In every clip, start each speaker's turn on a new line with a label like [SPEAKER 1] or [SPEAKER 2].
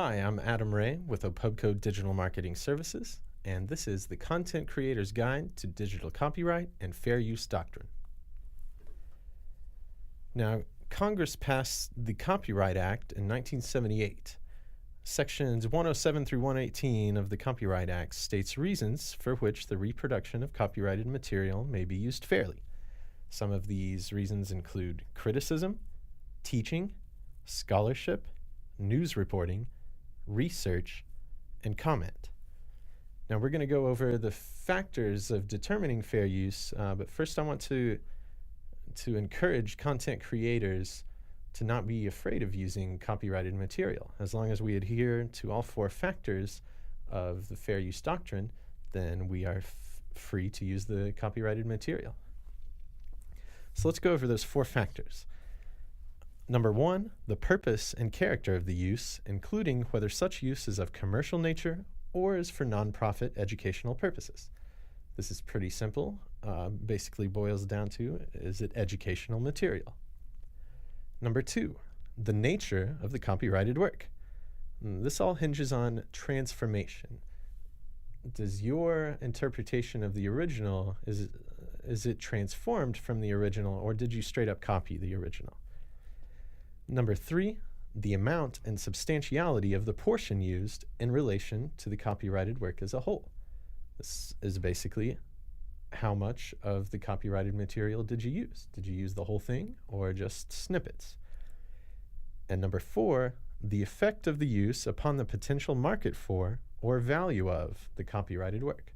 [SPEAKER 1] Hi, I'm Adam Ray with Opubco Digital Marketing Services, and this is the Content Creator's Guide to Digital Copyright and Fair Use Doctrine. Now, Congress passed the Copyright Act in 1978. Sections 107 through 118 of the Copyright Act states reasons for which the reproduction of copyrighted material may be used fairly. Some of these reasons include criticism, teaching, scholarship, news reporting, research, and comment. Now we're going to go over the factors of determining fair use, but first I want to encourage content creators to not be afraid of using copyrighted material. As long as we adhere to all four factors of the fair use doctrine, then we are free to use the copyrighted material. So let's go over those four factors. Number one, the purpose and character of the use, including whether such use is of commercial nature or is for nonprofit educational purposes. This is pretty simple. Basically boils down to, is it educational material? Number two, the nature of the copyrighted work. This all hinges on transformation. Does your interpretation of the original, is it transformed from the original, or did you straight up copy the original? Number three, the amount and substantiality of the portion used in relation to the copyrighted work as a whole. This is basically how much of the copyrighted material did you use? Did you use the whole thing or just snippets? And number four, the effect of the use upon the potential market for or value of the copyrighted work.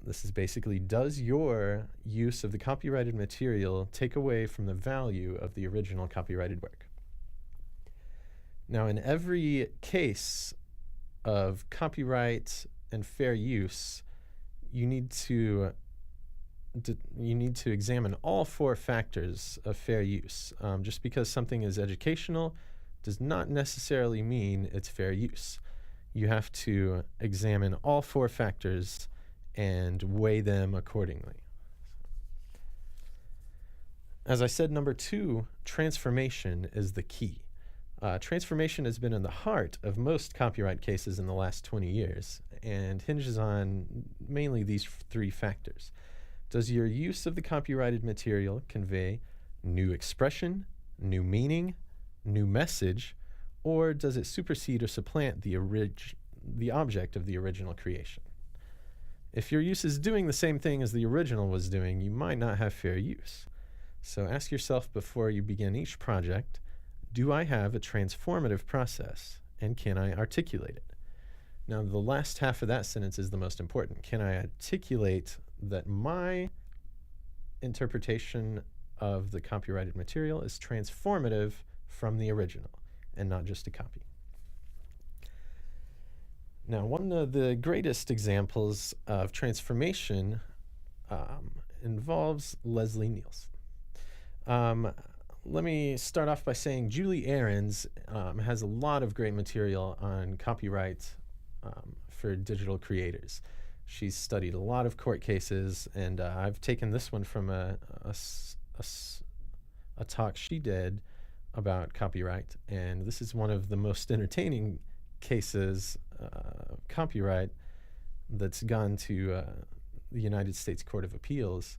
[SPEAKER 1] This is basically, does your use of the copyrighted material take away from the value of the original copyrighted work? Now, in every case of copyright and fair use, you need to examine all four factors of fair use. Just because something is educational does not necessarily mean it's fair use. You have to examine all four factors and weigh them accordingly. As I said, number two, transformation is the key. Transformation has been in the heart of most copyright cases in the last 20 years and hinges on mainly these three factors. Does your use of the copyrighted material convey new expression, new meaning, new message, or does it supersede or supplant the object of the original creation? If your use is doing the same thing as the original was doing, you might not have fair use. So ask yourself before you begin each project, do I have a transformative process, and can I articulate it? Now, the last half of that sentence is the most important. Can I articulate that my interpretation of the copyrighted material is transformative from the original and not just a copy? Now, one of the greatest examples of transformation involves Leslie Nielsen. Let me start off by saying Julie Ahrens has a lot of great material on copyright for digital creators. She's studied a lot of court cases, and I've taken this one from a talk she did about copyright, and this is one of the most entertaining cases copyright that's gone to the United States Court of Appeals.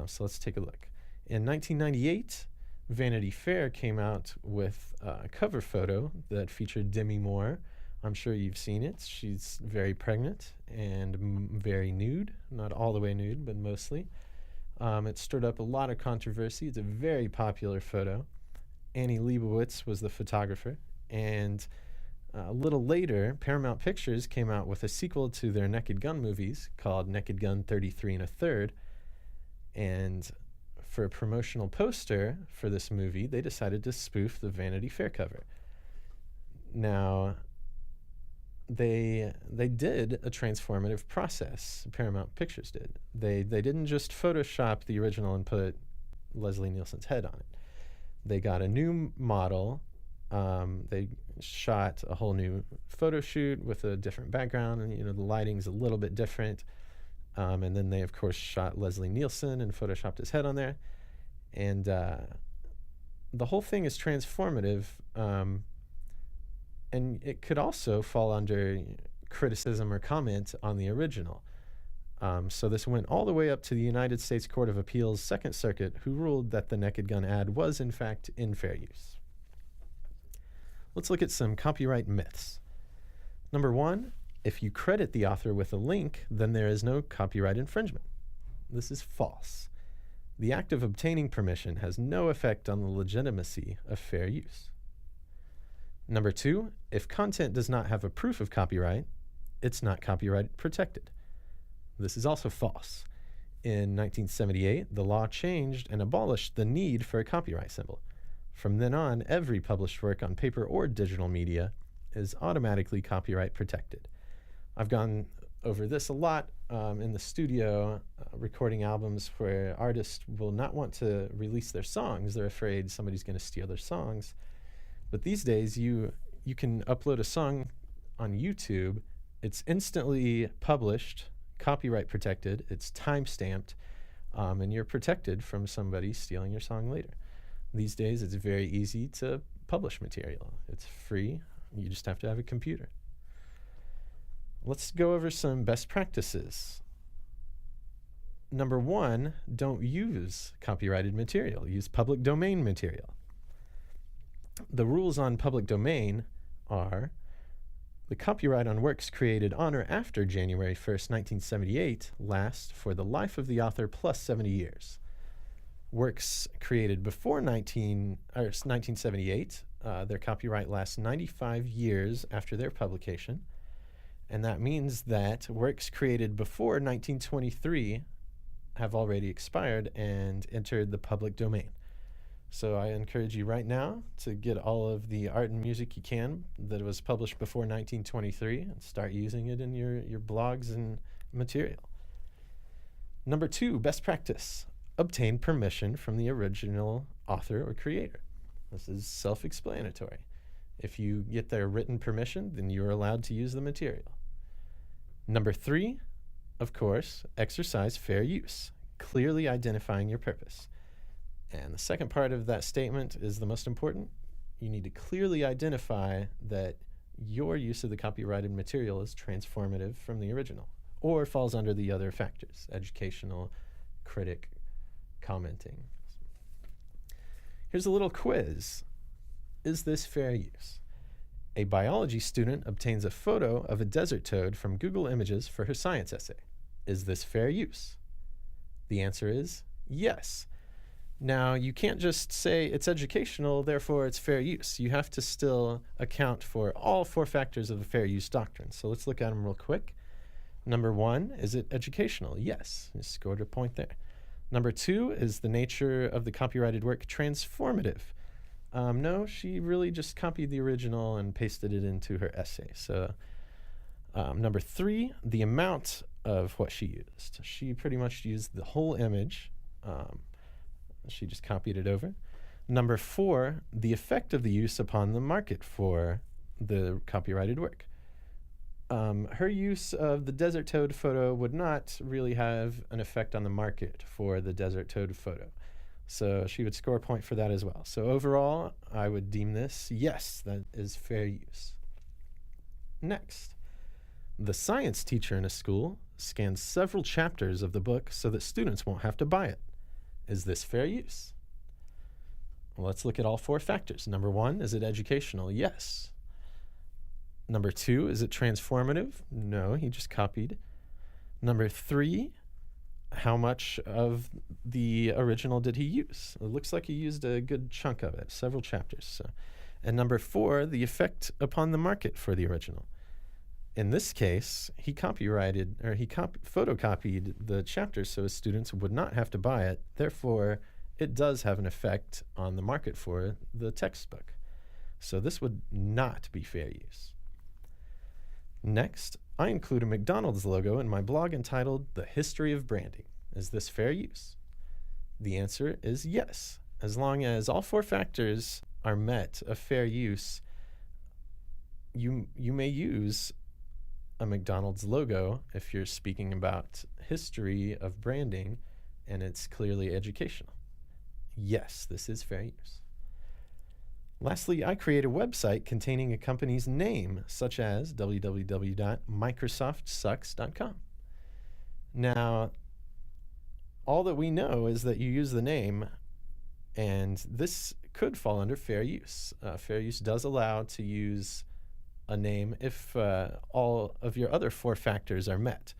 [SPEAKER 1] So let's take a look. In 1998, Vanity Fair came out with a cover photo that featured Demi Moore. I'm sure you've seen it. She's very pregnant and very nude, not all the way nude, but mostly. It stirred up a lot of controversy. It's a very popular photo. Annie Leibovitz was the photographer, and a little later, Paramount Pictures came out with a sequel to their Naked Gun movies called Naked Gun 33 1/3. And for a promotional poster for this movie, they decided to spoof the Vanity Fair cover. Now, they did a transformative process. Paramount Pictures did. They didn't just Photoshop the original and put Leslie Nielsen's head on it. They got a new model. They shot a whole new photo shoot with a different background, and the lighting's a little bit different. And then they, of course, shot Leslie Nielsen and photoshopped his head on there. And the whole thing is transformative And it could also fall under criticism or comment on the original. So this went all the way up to the United States Court of Appeals Second Circuit, who ruled that the Naked Gun ad was in fact in fair use. Let's look at some copyright myths. Number one, if you credit the author with a link, then there is no copyright infringement. This is false. The act of obtaining permission has no effect on the legitimacy of fair use. Number two, if content does not have a proof of copyright, it's not copyright protected. This is also false. In 1978, the law changed and abolished the need for a copyright symbol. From then on, every published work on paper or digital media is automatically copyright protected. I've gone over this a lot in the studio, recording albums where artists will not want to release their songs. They're afraid somebody's going to steal their songs. But these days, you can upload a song on YouTube. It's instantly published, copyright protected, it's time-stamped, and you're protected from somebody stealing your song later. These days, it's very easy to publish material. It's free. You just have to have a computer. Let's go over some best practices. Number one, don't use copyrighted material. Use public domain material. The rules on public domain are: the copyright on works created on or after January 1st, 1978 lasts for the life of the author plus 70 years. Works created before 1978, their copyright lasts 95 years after their publication. And that means that works created before 1923 have already expired and entered the public domain. So I encourage you right now to get all of the art and music you can that was published before 1923 and start using it in your blogs and material. Number two, best practice: obtain permission from the original author or creator. This is self-explanatory. If you get their written permission, then you are allowed to use the material. Number three, of course, exercise fair use, clearly identifying your purpose. And the second part of that statement is the most important. You need to clearly identify that your use of the copyrighted material is transformative from the original, or falls under the other factors: educational, critic, commenting. Here's a little quiz. Is this fair use? A biology student obtains a photo of a desert toad from Google Images for her science essay. Is this fair use? The answer is yes. Now, you can't just say it's educational, therefore it's fair use. You have to still account for all four factors of the fair use doctrine. So let's look at them real quick. Number one, is it educational? Yes, you scored a point there. Number two, is the nature of the copyrighted work transformative? No, she really just copied the original and pasted it into her essay. So number three, the amount of what she used. She pretty much used the whole image. She just copied it over. Number four, the effect of the use upon the market for the copyrighted work. Her use of the desert toad photo would not really have an effect on the market for the desert toad photo. So she would score a point for that as well. So overall, I would deem this, yes, that is fair use. Next, the science teacher in a school scans several chapters of the book so that students won't have to buy it. Is this fair use? Well, let's look at all four factors. Number one, is it educational? Yes. Number two, is it transformative? No, he just copied. Number three, how much of the original did he use? It looks like he used a good chunk of it, several chapters. So. And number four, the effect upon the market for the original. In this case, he photocopied the chapters so his students would not have to buy it. Therefore, it does have an effect on the market for the textbook. So this would not be fair use. Next, I include a McDonald's logo in my blog entitled The History of Branding. Is this fair use? The answer is yes. As long as all four factors are met of fair use, you may use a McDonald's logo if you're speaking about history of branding and it's clearly educational. Yes, this is fair use. Lastly, I create a website containing a company's name, such as www.microsoftsucks.com. Now, all that we know is that you use the name, and this could fall under fair use. Fair use does allow to use a name if all of your other 4 factors are met.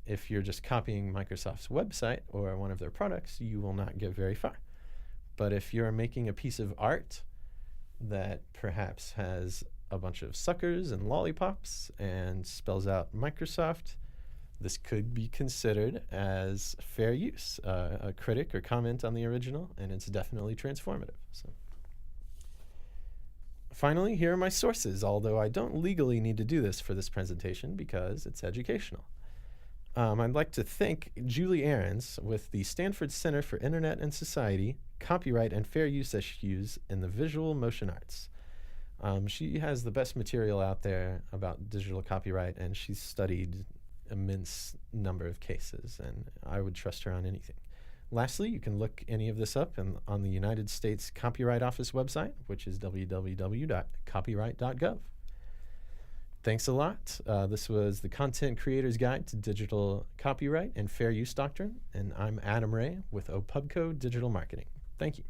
[SPEAKER 1] If you're just copying Microsoft's website or one of their products, you will not get very far. But if you're making a piece of art that perhaps has a bunch of suckers and lollipops and spells out Microsoft, this could be considered as fair use, a critic or comment on the original, and it's definitely transformative. So, finally, here are my sources, although I don't legally need to do this for this presentation because it's educational. I'd like to thank Julie Ahrens with the Stanford Center for Internet and Society, Copyright and Fair Use Issues in the Visual Motion Arts. She has the best material out there about digital copyright, and she's studied immense number of cases, and I would trust her on anything. Lastly, you can look any of this up on the United States Copyright Office website, which is www.copyright.gov. Thanks a lot. This was the Content Creator's Guide to Digital Copyright and Fair Use Doctrine, and I'm Adam Ray with OPUBCO Digital Marketing. Thank you.